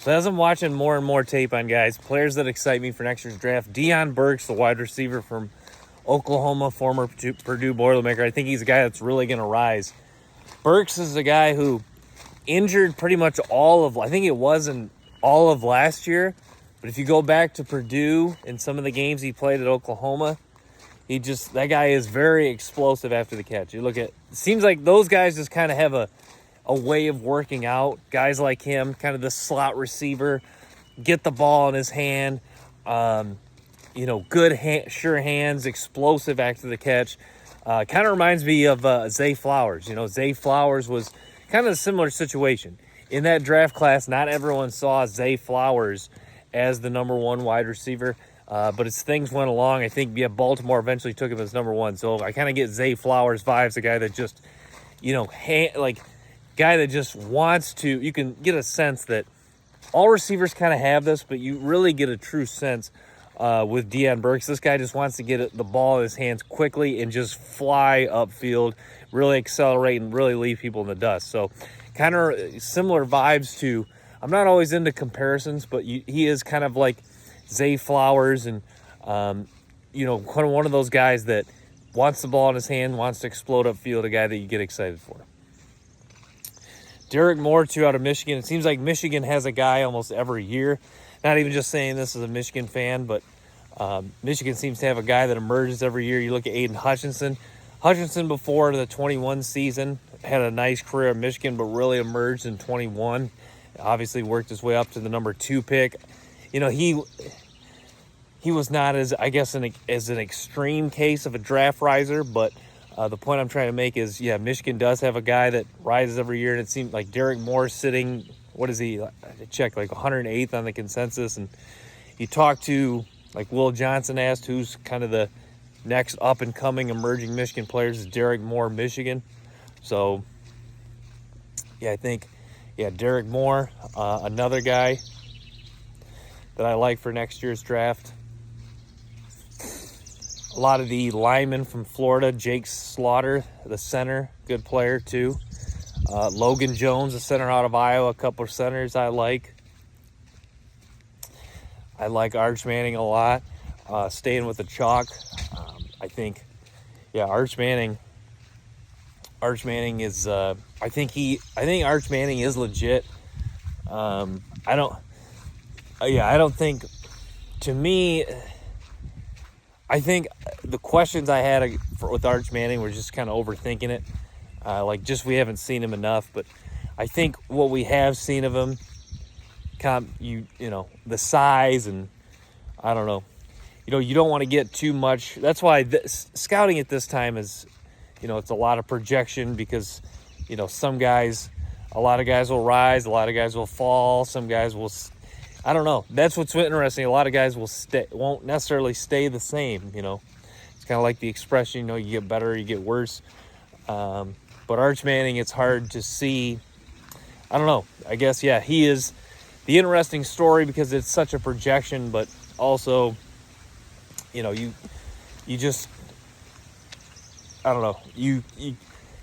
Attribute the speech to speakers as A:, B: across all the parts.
A: So as I'm watching more and more tape on guys, players that excite me for next year's draft, Deion Burks, the wide receiver from Oklahoma, former Purdue Boilermaker. I think he's a guy that's really going to rise. Burks is a guy who injured pretty much I think it wasn't all of last year, but if you go back to Purdue and some of the games he played at Oklahoma, that guy is very explosive after the catch. It seems like those guys just kind of have a way of working out. Guys like him, kind of the slot receiver, get the ball in his hand, good sure hands, explosive after the catch. Kind of reminds me of Zay Flowers. Zay Flowers was kind of a similar situation. In that draft class, not everyone saw Zay Flowers as the number one wide receiver. But as things went along, I think Baltimore eventually took him as number one. So I kind of get Zay Flowers vibes, a guy that just, guy that just wants to. You can get a sense that all receivers kind of have this, but you really get a true sense with Deion Burks. This guy just wants to get the ball in his hands quickly and just fly upfield, really accelerate and really leave people in the dust. So kind of similar vibes to, I'm not always into comparisons, but he is kind of like Zay Flowers and, kind of one of those guys that wants the ball in his hand, wants to explode upfield, a guy that you get excited for. Derek Moore, too, out of Michigan. It seems like Michigan has a guy almost every year. Not even just saying this as a Michigan fan, but Michigan seems to have a guy that emerges every year. You look at Aiden Hutchinson. Hutchinson, before the 21 season, had a nice career at Michigan, but really emerged in 21. Obviously worked his way up to the number 2 pick. He was not as an extreme case of a draft riser, but the point I'm trying to make is, Michigan does have a guy that rises every year, and it seems like Derek Moore sitting, what is he? I checked, like 108th on the consensus, and you talk to, like Will Johnson asked, who's kind of the next up-and-coming emerging Michigan players, is Derek Moore, Michigan. So, I think, Derek Moore, another guy that I like for next year's draft. A lot of the linemen from Florida, Jake Slaughter, the center, good player too. Logan Jones, the center out of Iowa, a couple of centers I like. I like Arch Manning a lot. Staying with the chalk, I think, Arch Manning is. I think Arch Manning is legit. I don't think. To me, I think the questions I had with Arch Manning were just kind of overthinking it. We haven't seen him enough, but I think what we have seen of him, the size, and I don't know. You don't want to get too much. That's why scouting at this time is, it's a lot of projection because, a lot of guys will rise, a lot of guys will fall, some guys will. I don't know. That's what's interesting. A lot of guys won't necessarily stay the same. It's kind of like the expression, you get better, you get worse. But Arch Manning, it's hard to see. I don't know. I guess, he is the interesting story because it's such a projection, but also, you just, I don't know. You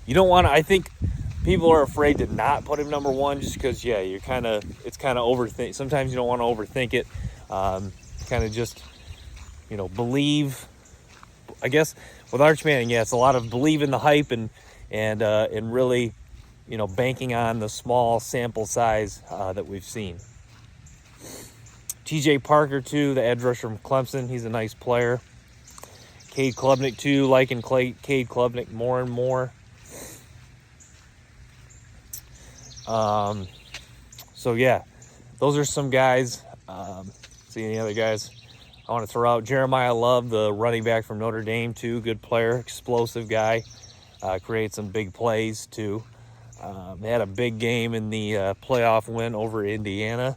A: don't want to, I think people are afraid to not put him number 1 just because, it's kind of overthink. Sometimes you don't want to overthink it. Kind of just, believe. I guess with Arch Manning, it's a lot of believe in the hype and really, banking on the small sample size that we've seen. TJ Parker, too, the edge rusher from Clemson. He's a nice player. Cade Klubnik, too, liking Cade Klubnik more and more. Those are some guys. See any other guys I want to throw out? Jeremiah Love, the running back from Notre Dame, too. Good player, explosive guy. Creates some big plays, too. They had a big game in the playoff win over Indiana.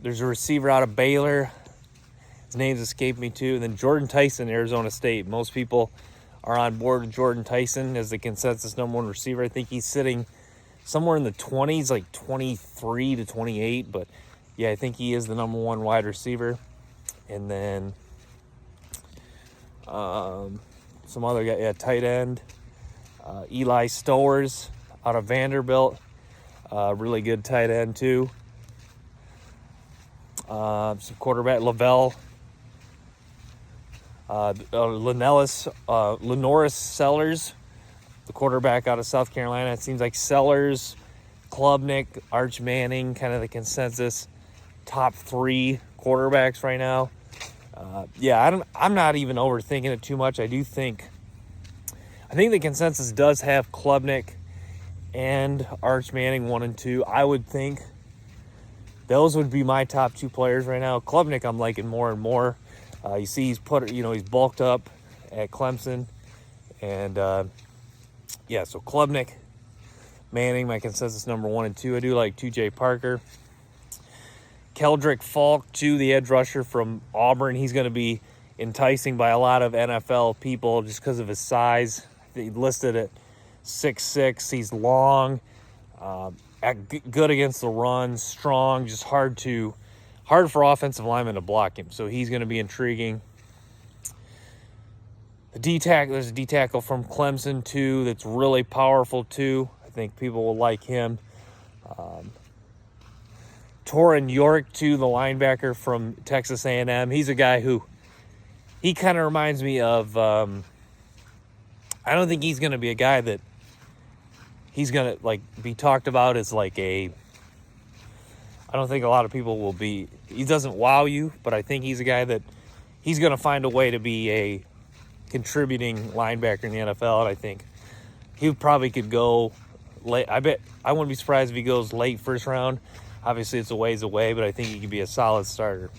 A: There's a receiver out of Baylor. His name's escaped me, too. And then Jordan Tyson, Arizona State. Most people are on board with Jordan Tyson as the consensus number 1 receiver. I think he's sitting somewhere in the 20s, like 23 to 28. But, I think he is the number 1 wide receiver. And then some other guy, tight end. Eli Stowers out of Vanderbilt. Really good tight end too. Some quarterback, Lavelle. Lenoris Sellers, the quarterback out of South Carolina. It seems like Sellers, Klubnik, Arch Manning, kind of the consensus top 3 quarterbacks right now. I'm not even overthinking it too much. I think the consensus does have Klubnik and Arch Manning 1 and 2. I would think those would be my top 2 players right now. Klubnik I'm liking more and more. You see he's bulked up at Clemson. And so Klubnik, Manning, my consensus number 1 and 2. I do like 2J Parker. Keldrick Falk, too, the edge rusher from Auburn. He's going to be enticing by a lot of NFL people just because of his size. He listed at 6'6". He's long, good against the run, strong, just hard for offensive linemen to block him. So he's going to be intriguing. There's a D tackle from Clemson too that's really powerful too. I think people will like him. Torin York too, the linebacker from Texas A&M. He's a guy who he kind of reminds me of. I don't think he's going to be a guy that he's going to be talked about as I don't think a lot of people will be. He doesn't wow you, but I think he's a guy that he's going to find a way to be a contributing linebacker in the NFL, and I think he probably could go late. I wouldn't be surprised if he goes late first round. Obviously, it's a ways away, but I think he could be a solid starter.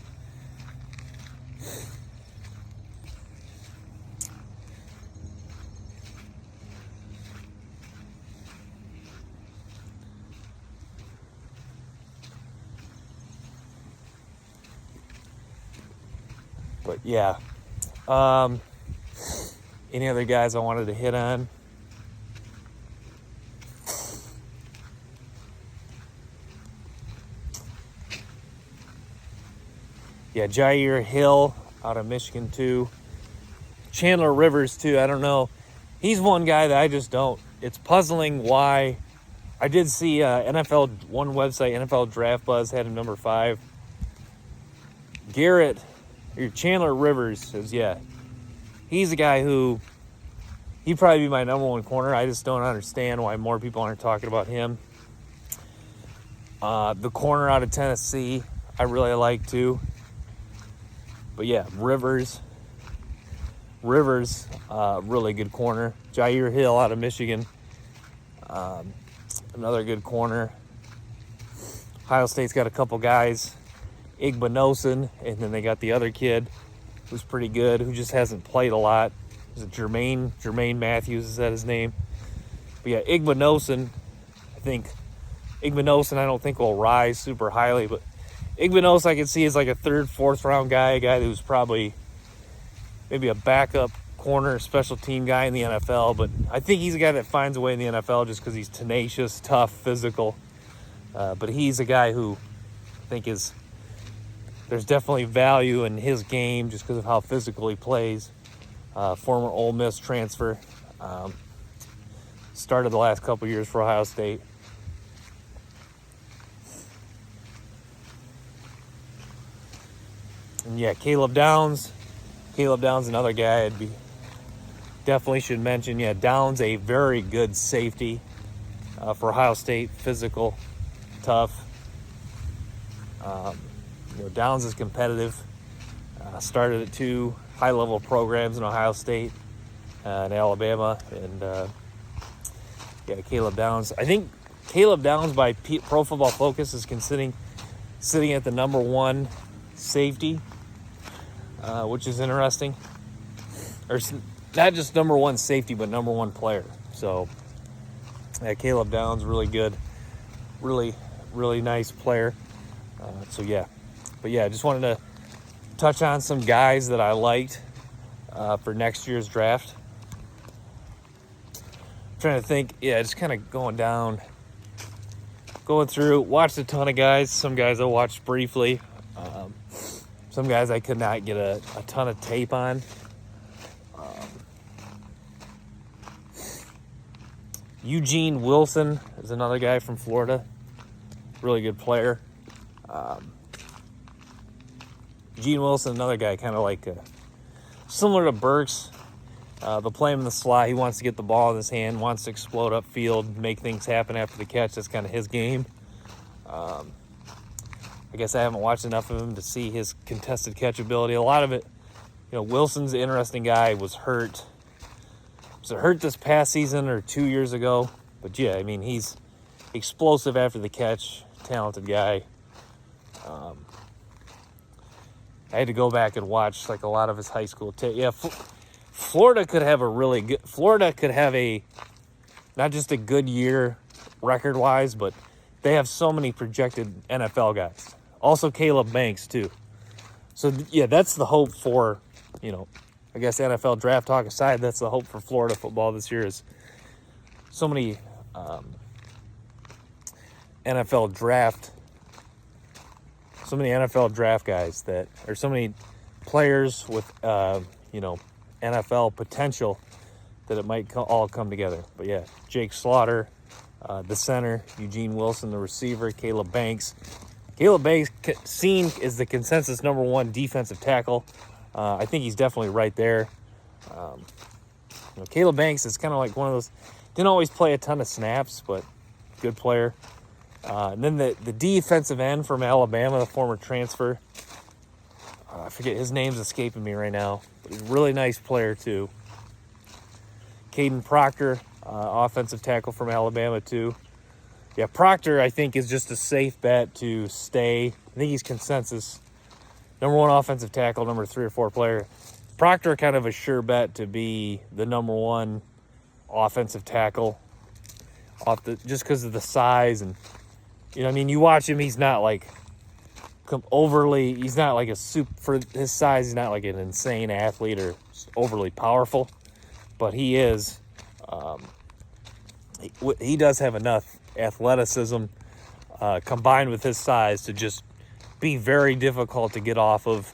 A: But yeah, any other guys I wanted to hit on? Yeah, Jair Hill out of Michigan too. Chandler Rivers too. I don't know. He's one guy that I just don't. It's puzzling why. I did see NFL one website, NFL Draft Buzz, had him number 5. Chandler Rivers says, yeah, he's a guy who he'd probably be my number 1 corner. I just don't understand why more people aren't talking about him. The corner out of Tennessee, I really like too. But yeah, Rivers, really good corner. Jair Hill out of Michigan, another good corner. Ohio State's got a couple guys, Igbinosun, and then they got the other kid who's pretty good, who just hasn't played a lot. Is it Jermaine Matthews, is that his name? But yeah, Igbinosun, I don't think will rise super highly, but Igbinosun I can see as like a 3rd, 4th round guy, a guy who's probably maybe a backup corner, special team guy in the NFL, but I think he's a guy that finds a way in the NFL just because he's tenacious, tough, physical. But he's a guy who I think there's definitely value in his game just because of how physical he plays. Former Ole Miss transfer. Started the last couple years for Ohio State. And yeah, Caleb Downs, another guy I'd definitely should mention. Yeah, Downs, a very good safety for Ohio State, physical, tough. Downs is competitive. Started at 2 high-level programs in Ohio State and Alabama, and Caleb Downs. I think Caleb Downs by Pro Football Focus is sitting at the number 1 safety, which is interesting. Or not just number 1 safety, but number 1 player. So, yeah, Caleb Downs, really good, really, really nice player. But yeah, just wanted to touch on some guys that I liked for next year's draft. I'm trying to think, just kind of going through, watched a ton of guys. Some guys I watched briefly. Some guys I could not get a ton of tape on. Eugene Wilson is another guy from Florida. really good player. Gene Wilson, another guy, kind of like similar to Burks. They'll play him in the slot. He wants to get the ball in his hand, wants to explode upfield, make things happen after the catch. That's kind of his game. I guess I haven't watched enough of him to see his contested catch ability. A lot of it, Wilson's an interesting guy. Was hurt. Was it hurt this past season or 2 years ago? But yeah, I mean, he's explosive after the catch. Talented guy. I had to go back and watch like a lot of his high school tape. Florida could have a not just a good year record-wise, but they have so many projected NFL guys. Also Caleb Banks, too. So, yeah, that's the hope for, I guess NFL draft talk aside, that's the hope for Florida football this year is so many NFL draft guys so many players with, NFL potential that it might all come together. But yeah, Jake Slaughter, the center, Eugene Wilson, the receiver, Caleb Banks. Caleb Banks seen is the consensus number one defensive tackle. I think he's definitely right there. Caleb Banks is kind of like one of those, didn't always play a ton of snaps, but good player. And then the defensive end from Alabama, the former transfer, I forget, his name's escaping me right now, but he's a really nice player too. Caden Proctor, offensive tackle from Alabama too. Yeah, Proctor, I think, is just a safe bet to stay. I think he's consensus number one offensive tackle, number 3 or 4 player. Proctor, kind of a sure bet to be the number one offensive tackle, just because of the size. And, you watch him, he's not like he's not like for his size, he's not like an insane athlete or overly powerful, but he is, he does have enough athleticism combined with his size to just be very difficult to get off of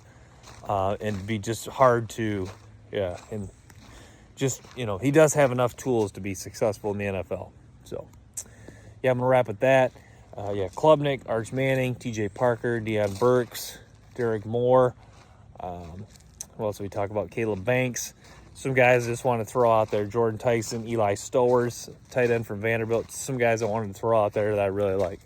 A: and be just hard to, and just, he does have enough tools to be successful in the NFL. So, yeah, I'm going to wrap at that. Klubnik, Arch Manning, TJ Parker, Deion Burks, Derek Moore. What else did we talk about? Caleb Banks. Some guys I just want to throw out there. Jordan Tyson, Eli Stowers, tight end from Vanderbilt. Some guys I wanted to throw out there that I really like.